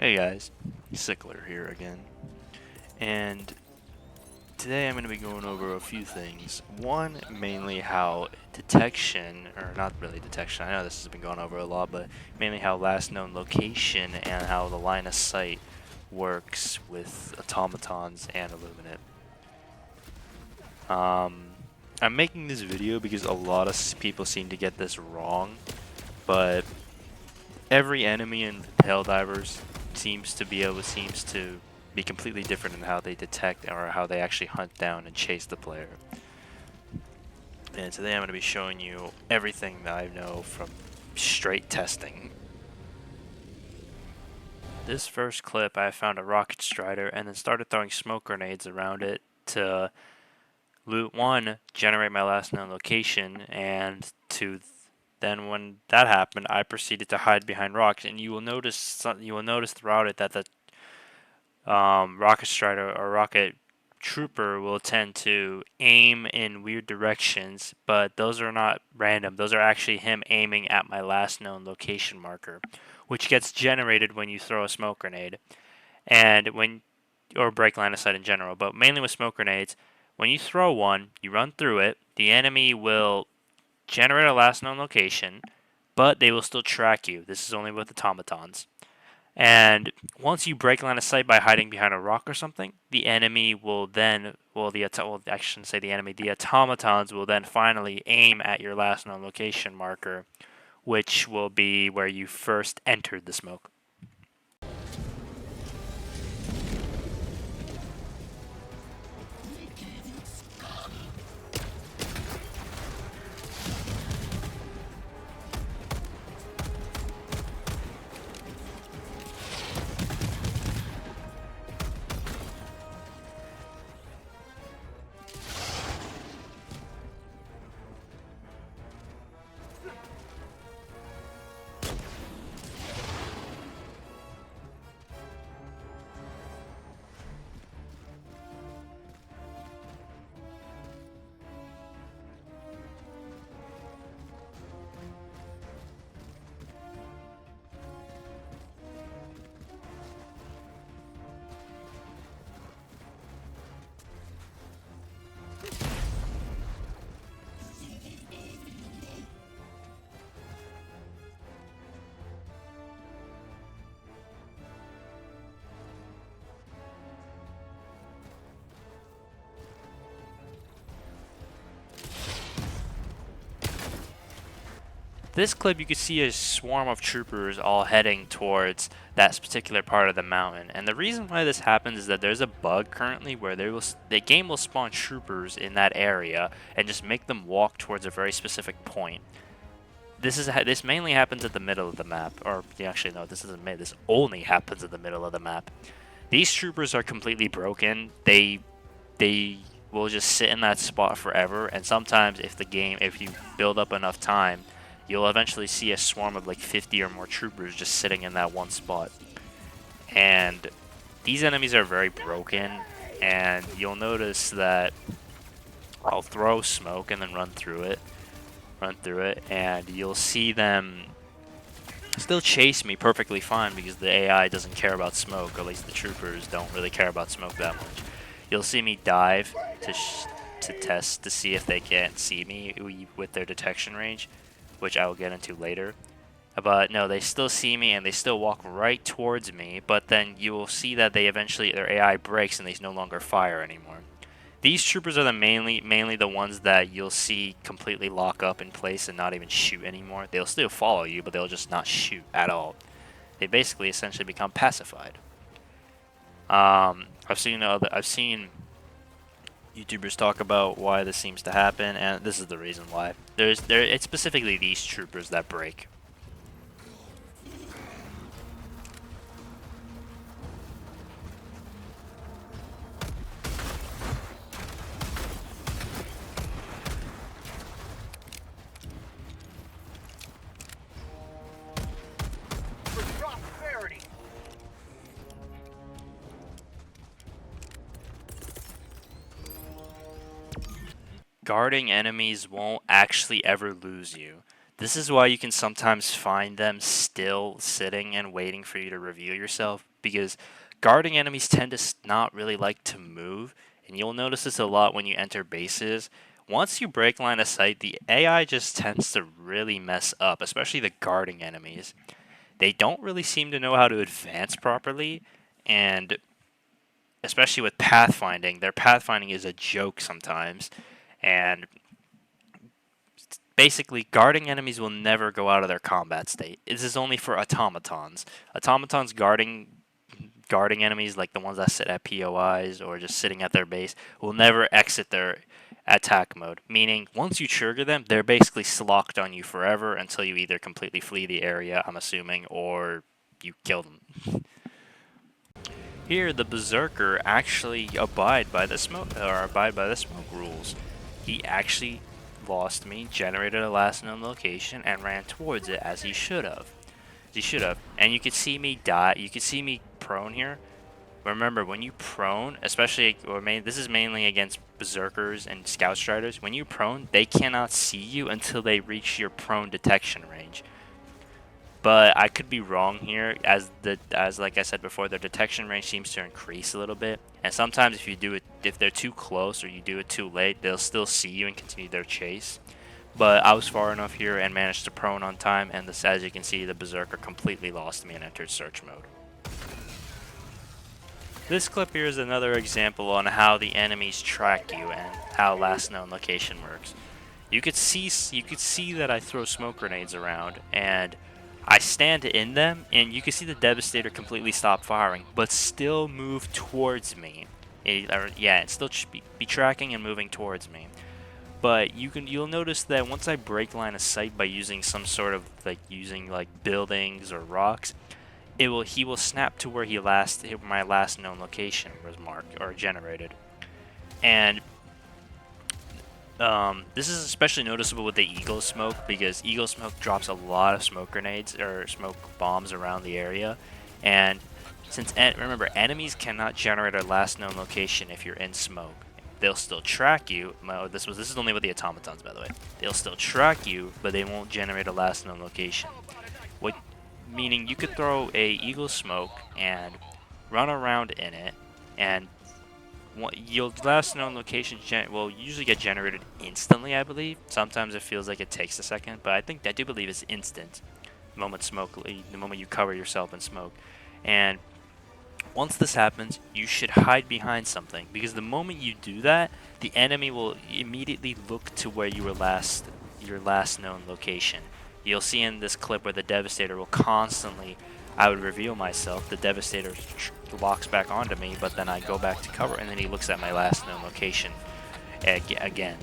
Hey guys, Sickler here again, and today I'm going to be going over a few things. One, mainly how detection, or not really detection, I know this has been going over a lot, but mainly how last known location and how the line of sight works with automatons and Illuminate. I'm making this video because a lot of people seem to get this wrong, but every enemy in Helldivers seems to be completely different in how they detect or how they actually hunt down and chase the player. And today I'm going to be showing you everything that I know from straight testing. This first clip, I found a rocket strider and then started throwing smoke grenades around it to loot one, generate my last known location, and then when that happened, I proceeded to hide behind rocks. And you will notice throughout it that the rocket strider or rocket trooper will tend to aim in weird directions, but those are not random. Those are actually him aiming at my last known location marker, which gets generated when you throw a smoke grenade, or break line of sight in general, but mainly with smoke grenades. When you throw one, you run through it, the enemy will generate a last known location, but they will still track you. This is only with automatons. And once you break line of sight by hiding behind a rock or something, the enemy will then, I shouldn't say the enemy, the automatons will then finally aim at your last known location marker, which will be where you first entered the smoke. This clip, you can see a swarm of troopers all heading towards that particular part of the mountain. And the reason why this happens is that there's a bug currently where the game will spawn troopers in that area and just make them walk towards a very specific point. This mainly happens at the middle of the map, or actually no, this isn't. This only happens at the middle of the map. These troopers are completely broken. They will just sit in that spot forever, and sometimes if you build up enough time, you'll eventually see a swarm of like 50 or more troopers just sitting in that one spot. And these enemies are very broken, and you'll notice that I'll throw smoke and then run through it, and you'll see them still chase me perfectly fine because the AI doesn't care about smoke, or at least the troopers don't really care about smoke that much. You'll see me dive to test to see if they can't see me with their detection range, which I will get into later. But no, they still see me and they still walk right towards me, but then you will see that their AI breaks and they no longer fire anymore. These troopers are mainly the ones that you'll see completely lock up in place and not even shoot anymore. They'll still follow you, but they'll just not shoot at all. They basically essentially become pacified. I've seen YouTubers talk about why this seems to happen, and this is the reason why. It's specifically these troopers that break. Guarding enemies won't actually ever lose you. This is why you can sometimes find them still sitting and waiting for you to reveal yourself, because guarding enemies tend to not really like to move, and you'll notice this a lot when you enter bases. Once you break line of sight, the AI just tends to really mess up, especially the guarding enemies. They don't really seem to know how to advance properly, and especially with pathfinding, their pathfinding is a joke sometimes, and basically, guarding enemies will never go out of their combat state. This is only for automatons. Automatons guarding enemies, like the ones that sit at POIs or just sitting at their base, will never exit their attack mode. Meaning, once you trigger them, they're basically locked on you forever until you either completely flee the area, I'm assuming, or you kill them. Here, the Berserker actually abide by the smoke rules. He actually lost me, generated a last known location, and ran towards it as he should have. And you could see me die. You could see me prone here. Remember, when you prone, especially, this is mainly against Berserkers and Scout Striders. When you prone, they cannot see you until they reach your prone detection range. But I could be wrong here, as like I said before, their detection range seems to increase a little bit. And sometimes if they're too close or you do it too late, they'll still see you and continue their chase. But I was far enough here and managed to prone on time, and as you can see, the Berserker completely lost me and entered search mode. This clip here is another example on how the enemies track you and how last known location works. You could see that I throw smoke grenades around, and I stand in them, and you can see the Devastator completely stop firing, but still move towards me. It still be tracking and moving towards me. But you'll notice that once I break line of sight by using some sort of using buildings or rocks, he will snap to where my last known location was marked or generated. And this is especially noticeable with the Eagle Smoke, because Eagle Smoke drops a lot of smoke grenades or smoke bombs around the area. And remember, enemies cannot generate a last known location if you're in smoke. They'll still track you. This is only with the automatons, by the way. They'll still track you, but they won't generate a last known location. Meaning you could throw a Eagle Smoke and run around in it, and your last known location will usually get generated instantly, I believe. Sometimes it feels like it takes a second, but I do believe it's instant. The moment you cover yourself in smoke. And once this happens, you should hide behind something, because the moment you do that, the enemy will immediately look to where your last known location. You'll see in this clip where the Devastator will constantly, I would reveal myself, the Devastator locks back onto me, but then I go back to cover, and then he looks at my last known location again.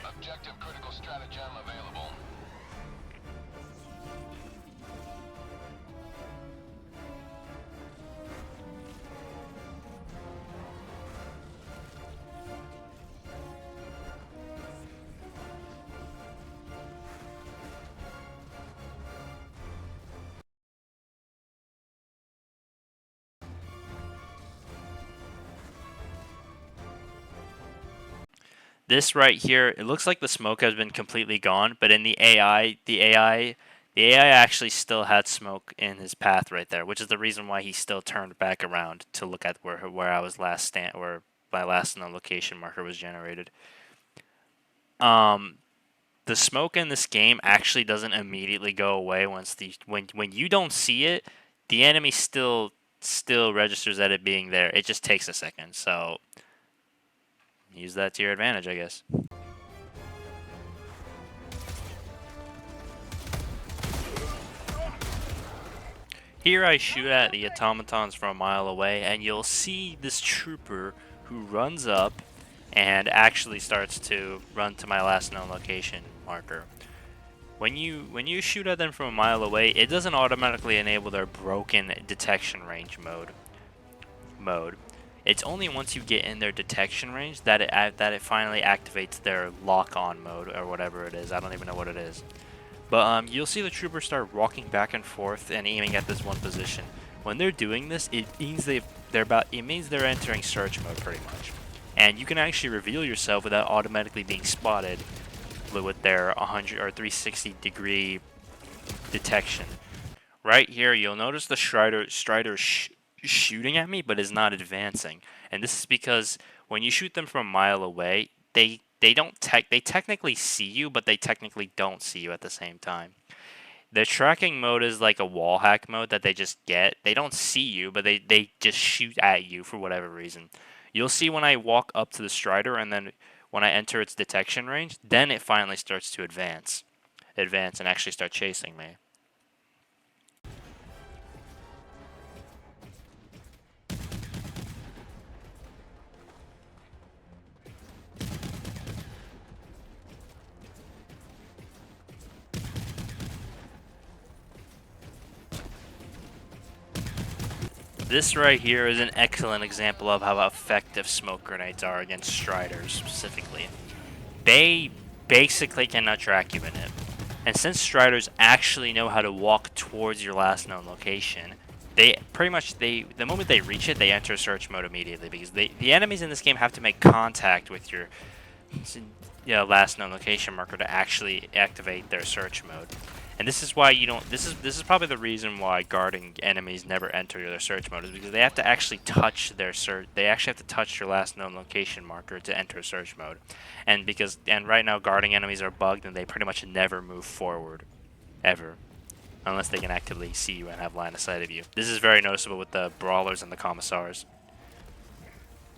Objective critical stratagem available. This right here, it looks like the smoke has been completely gone, but in the AI actually still had smoke in his path right there, which is the reason why he still turned back around to look at where I was where my last known location marker was generated. The smoke in this game actually doesn't immediately go away when you don't see it. The enemy still registers at it being there. It just takes a second, so use that to your advantage, I guess. Here I shoot at the automatons from a mile away, and you'll see this trooper who runs up and actually starts to run to my last known location marker. When you shoot at them from a mile away, it doesn't automatically enable their broken detection range mode. It's only once you get in their detection range that it finally activates their lock-on mode, or whatever it is. I don't even know what it is. But you'll see the trooper start walking back and forth and aiming at this one position. When they're doing this, it means they're entering search mode pretty much. And you can actually reveal yourself without automatically being spotted with their 100 or 360 degree detection. Right here, you'll notice the Strider shooting at me, but is not advancing. And this is because when you shoot them from a mile away, they technically see you, but they technically don't see you at the same time. Their tracking mode is like a wall hack mode that they just get. They don't see you, but they just shoot at you for whatever reason. You'll see when I walk up to the Strider, and then when I enter its detection range, then it finally starts to advance and actually start chasing me. This right here is an excellent example of how effective smoke grenades are against Striders specifically. They basically cannot track you in it. And since Striders actually know how to walk towards your last known location, they pretty much the moment they reach it, they enter search mode immediately because the enemies in this game have to make contact with your last known location marker to actually activate their search mode. And this is why you don't. This is probably the reason why guarding enemies never enter their search mode is because they have to actually touch their search. They actually have to touch your last known location marker to enter search mode, and right now guarding enemies are bugged and they pretty much never move forward, ever, unless they can actively see you and have line of sight of you. This is very noticeable with the brawlers and the commissars,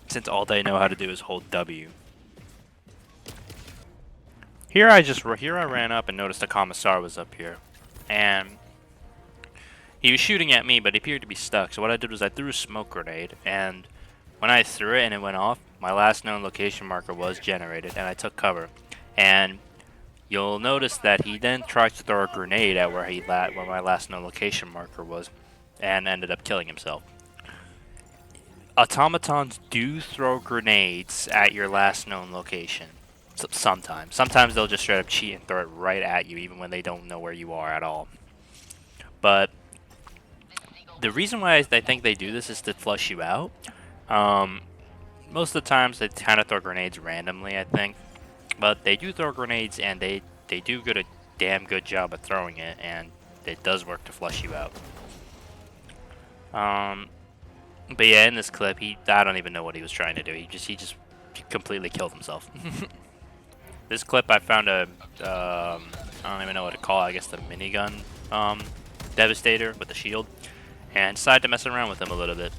since all they know how to do is hold W. Here I ran up and noticed a commissar was up here, and he was shooting at me, but he appeared to be stuck. So what I did was I threw a smoke grenade, and when I threw it and it went off, my last known location marker was generated, and I took cover. And you'll notice that he then tried to throw a grenade at where my last known location marker was, and ended up killing himself. Automatons do throw grenades at your last known location. Sometimes. Sometimes they'll just straight up cheat and throw it right at you, even when they don't know where you are at all. But the reason why I think they do this is to flush you out. Most of the times they kind of throw grenades randomly, I think. But they do throw grenades, and they do a damn good job at throwing it, and it does work to flush you out. But yeah, in this clip, I don't even know what he was trying to do. He just completely killed himself. This clip I found I don't even know what to call it, I guess the minigun Devastator with the shield, and decided to mess around with him a little bit.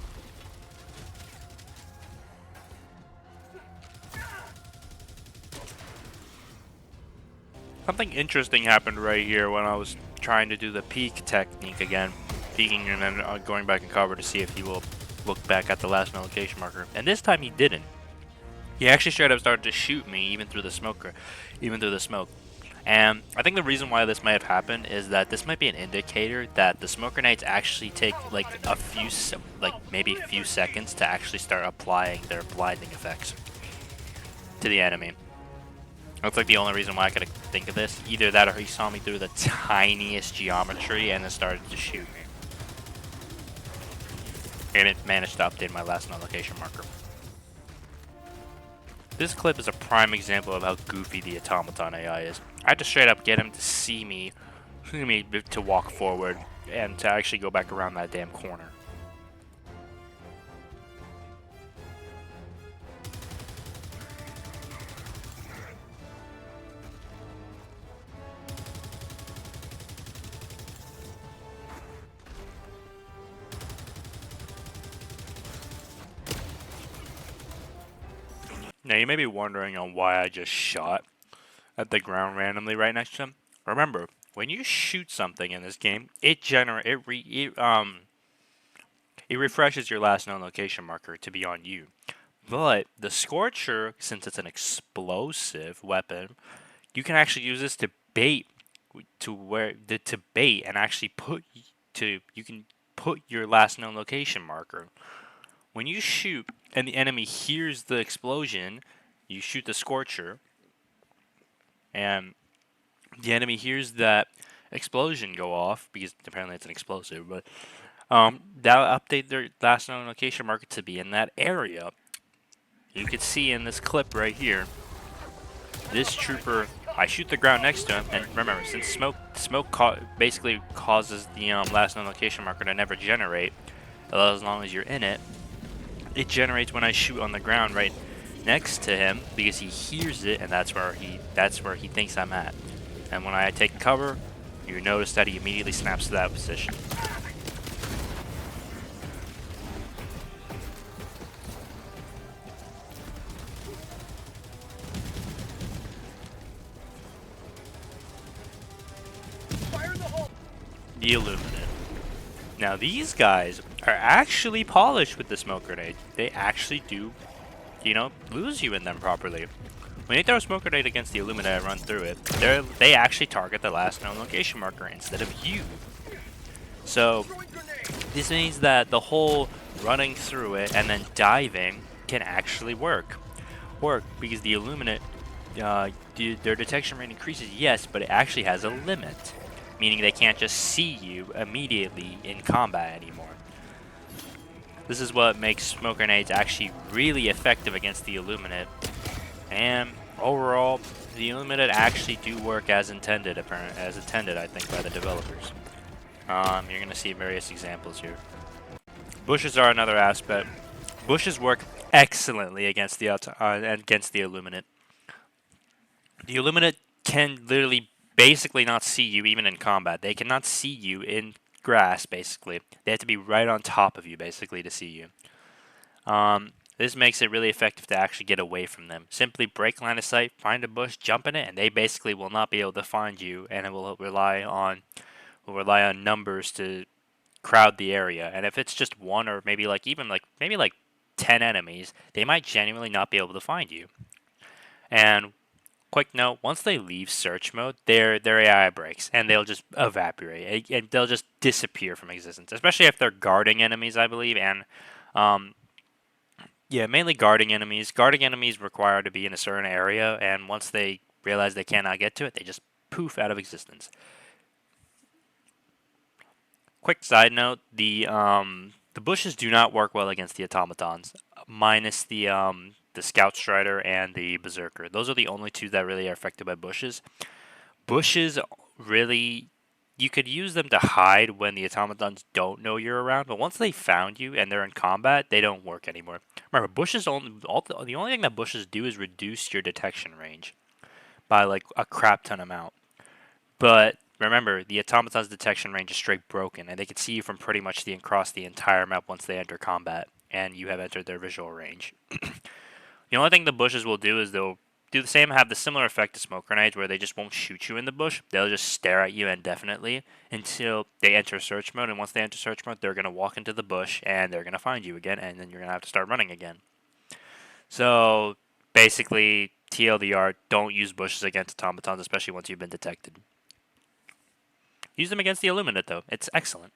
Something interesting happened right here when I was trying to do the peek technique again, peeking and then going back in cover to see if he will look back at the last known location marker, and this time he didn't. He actually straight up started to shoot me even through the smoke. And I think the reason why this might have happened is that this might be an indicator that the smoke grenades actually take like maybe a few seconds to actually start applying their blinding effects to the enemy. That's like the only reason why I could think of this. Either that or he saw me through the tiniest geometry and then started to shoot me. And it managed to update my last known location marker. This clip is a prime example of how goofy the Automaton AI is. I had to straight up get him to see me to walk forward and to actually go back around that damn corner. Now you may be wondering on why I just shot at the ground randomly right next to him. Remember, when you shoot something in this game, it refreshes your last known location marker to be on you. But the Scorcher, since it's an explosive weapon, you can actually use this to bait and actually you can put your last known location marker. When you shoot and the enemy hears the explosion, you shoot the Scorcher, and the enemy hears that explosion go off, because apparently it's an explosive, but That'll update their last known location marker to be in that area. You can see in this clip right here, this trooper, I shoot the ground next to him, and remember, since smoke basically causes the last known location marker to never generate, as long as you're in it, it generates when I shoot on the ground right next to him because he hears it, and that's where he thinks I'm at. And when I take cover, you notice that he immediately snaps to that position. The Illuminate. Now these guys are actually polished with the smoke grenade. They actually do, lose you in them properly. When you throw a smoke grenade against the Illuminate and run through it, they actually target the last known location marker instead of you. So this means that the whole running through it and then diving can actually work because the Illuminate, their detection rate increases, yes, but it actually has a limit, meaning they can't just see you immediately in combat anymore. This is what makes smoke grenades actually really effective against the Illuminate. And overall, the Illuminate actually do work as intended, I think, by the developers. You're going to see various examples here. Bushes are another aspect. Bushes work excellently against the Illuminate. The Illuminate can literally basically not see you even in combat. They cannot see you in grass, basically. They have to be right on top of you, basically, to see you. This makes it really effective to actually get away from them. Simply break line of sight, find a bush, jump in it, and they basically will not be able to find you, and it will rely on numbers to crowd the area. And if it's just one or maybe 10 enemies, they might genuinely not be able to find you. And quick note, once they leave search mode, their AI breaks and they'll just evaporate and they'll just disappear from existence, especially if they're guarding enemies, I believe. And mainly guarding enemies. Guarding enemies require to be in a certain area, and once they realize they cannot get to it, they just poof out of existence. Quick side note, the bushes do not work well against the automatons, minus the Scout Strider and the Berserker. Those are the only two that really are affected by bushes. Bushes really, you could use them to hide when the automatons don't know you're around, but once they found you and they're in combat, they don't work anymore. Remember, bushes the only thing that bushes do is reduce your detection range by like a crap ton amount. But remember, the automaton's detection range is straight broken, and they can see you from pretty much across the entire map once they enter combat, and you have entered their visual range. The only thing the bushes will do is they'll do the same, have the similar effect to smoke grenades, where they just won't shoot you in the bush. They'll just stare at you indefinitely until they enter search mode, and once they enter search mode, they're going to walk into the bush, and they're going to find you again, and then you're going to have to start running again. So, basically, TLDR, don't use bushes against automatons, especially once you've been detected. Use them against the Illuminate, though. It's excellent.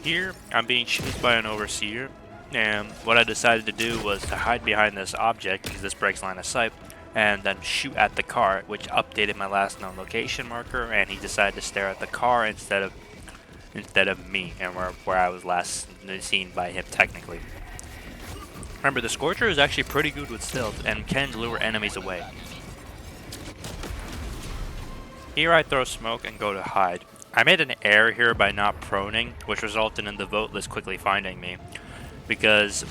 Here, I'm being chased by an overseer, and what I decided to do was to hide behind this object, because this breaks line of sight, and then shoot at the car, which updated my last known location marker, and he decided to stare at the car instead of me, and where I was last seen by him, technically. Remember, the Scorcher is actually pretty good with stealth, and can lure enemies away. Here I throw smoke and go to hide. I made an error here by not proning, which resulted in the vote list quickly finding me, because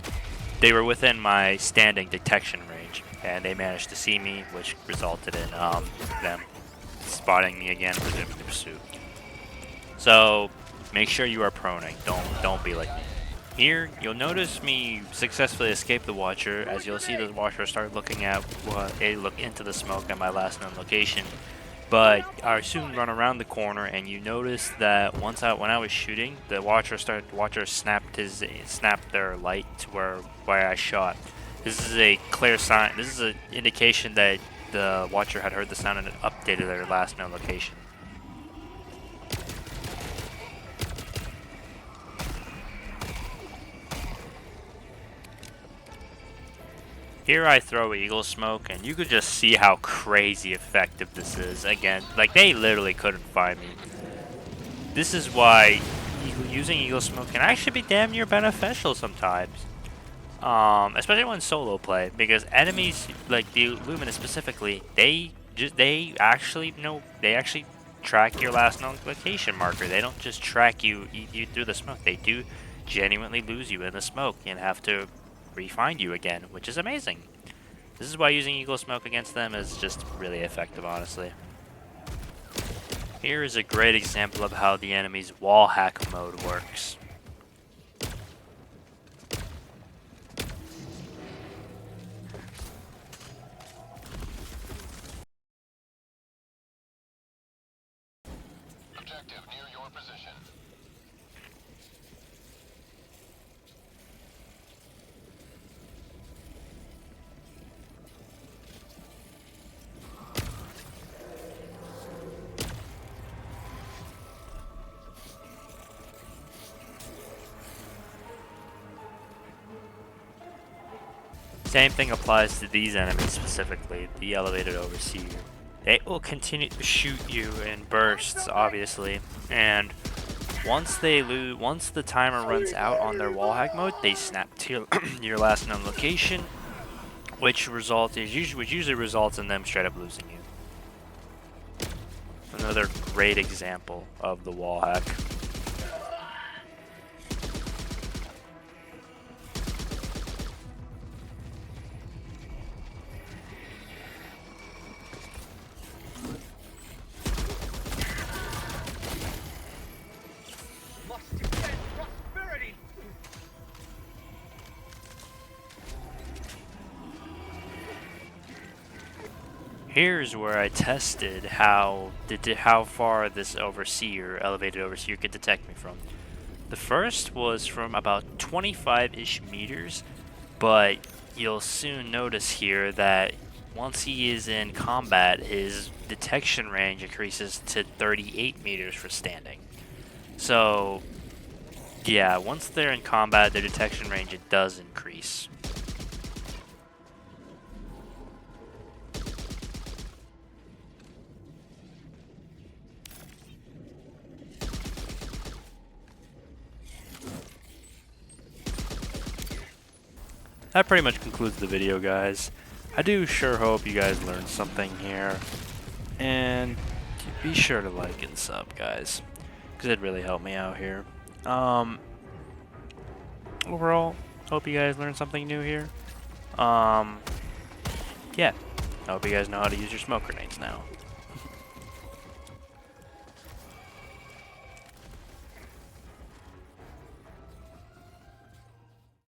they were within my standing detection range, and they managed to see me, which resulted in them spotting me again for the pursuit. So make sure you are proning. Don't be like me. Here, you'll notice me successfully escape the Watcher, as you'll see the Watcher start looking into the smoke at my last known location. But I soon run around the corner, and you notice that when I was shooting, the Watcher snapped their light to where I shot. This is a clear sign. This is an indication that the Watcher had heard the sound and it updated their last known location. Here I throw Eagle Smoke, and you could just see how crazy effective this is. Again, like, they literally couldn't find me. This is why using Eagle Smoke can actually be damn near beneficial sometimes. Especially when solo play, because enemies, like the Illuminate specifically, they actually track your last known location marker. They don't just track you, eat you through the smoke. They do genuinely lose you in the smoke and have to re-find you again, which is amazing. This is why using Eagle Smoke against them is just really effective, honestly. Here is a great example of how the enemy's wall hack mode works. Objective near your position. Same thing applies to these enemies specifically, the elevated overseer. They will continue to shoot you in bursts, obviously, and once the timer runs out on their wall hack mode, they snap to your last known location, which usually results in them straight up losing you. Another great example of the wall hack. Here's where I tested how far this elevated overseer could detect me from. The first was from about 25-ish meters, but you'll soon notice here that once he is in combat, his detection range increases to 38 meters for standing. So, yeah, once they're in combat, their detection range, it does increase. That pretty much concludes the video, guys. I do sure hope you guys learned something here. And be sure to like and sub, guys, because it'd really help me out here. Overall, hope you guys learned something new here. Yeah, I hope you guys know how to use your smoke grenades now.